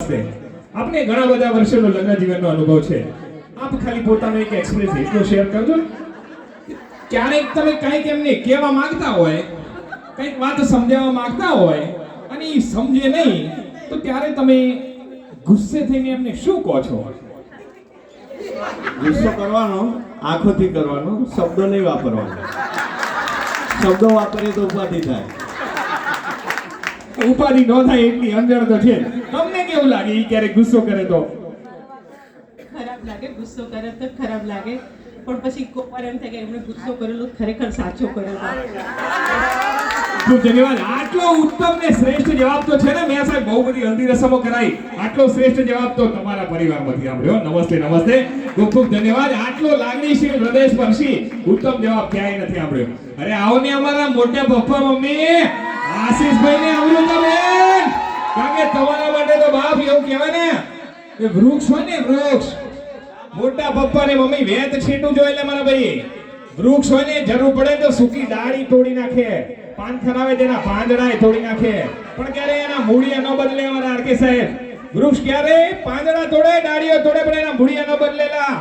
નમસ્તે. આપને ઘણા બધા વર્ષોનો લગ્ન જીવનનો અનુભવ છે. આપ ખાલી પોતાનો એક એક્સપિરિયન્સ એટલો શેર કરજો. ક્યારેક તમે કંઈક એમને કહેવા માંગતા હોય, કંઈક વાત સમજાવવા માંગતા હોય અને એ સમજે નહીં, તો ત્યારે તમે ગુસ્સે થઈને એમને શું કહો છો? ગુસ્સો કરવાનો આંખોથી કરવાનો, શબ્દો નહીં વાપરવાનો. શબ્દો વાપરીએ તો ઉપાધિ થાય. ઉપાધિ ન થાય એટલી સમજણ તો છે. તમને કેવું લાગે ઈ ક્યારેક ગુસ્સો કરે તો? ખરાબ લાગે, ગુસ્સો કરે તો ખરાબ લાગે, પણ પછી કોક વાર એમ થાય કે એમણે ગુસ્સો કરેલો ખરેખર સાચો કરેલો. ખૂબ ધન્યવાદ. આટલો ઉત્તમ ને શ્રેષ્ઠ જવાબ તો છે ને મેં સાહેબ બહુ બધી હલ્દી રસમો કરાઈ, આટલો શ્રેષ્ઠ જવાબ તો તમારા પરિવારમાંથી સાંભળ્યો. નમસ્તે નમસ્તે, ખૂબ ખૂબ ધન્યવાદ. આટલો લાગણીશીલ હૃદયસ્પર્શી ઉત્તમ જવાબ ક્યાંય નથી સાંભળ્યો. અરે આવો ને અમારા મોટા પપ્પા મમ્મી આશીષભાઈ ને અમૃતાબેન, કારણ કે તમારા માટે તો બાપ એવું કહેવાય ને કે વૃક્ષ હોય ને વૃક્ષ. મોટા પપ્પા ને મમ્મી વેત છીટું જો એટલે મારા ભાઈ વૃક્ષ હોય ને જરૂર પડે તો સૂકી ડાળી તોડી નાખે, પાન ખરાવે તેના પાંદડા તોડી નાખે, પણ ક્યારે એના મૂળિયા ન બદલે અમારા આરકે સાહેબ. વૃક્ષ ક્યારે પાંદડા તોડે, ડાળીઓ તોડે, પણ એના મૂળિયા ન બદલેલા.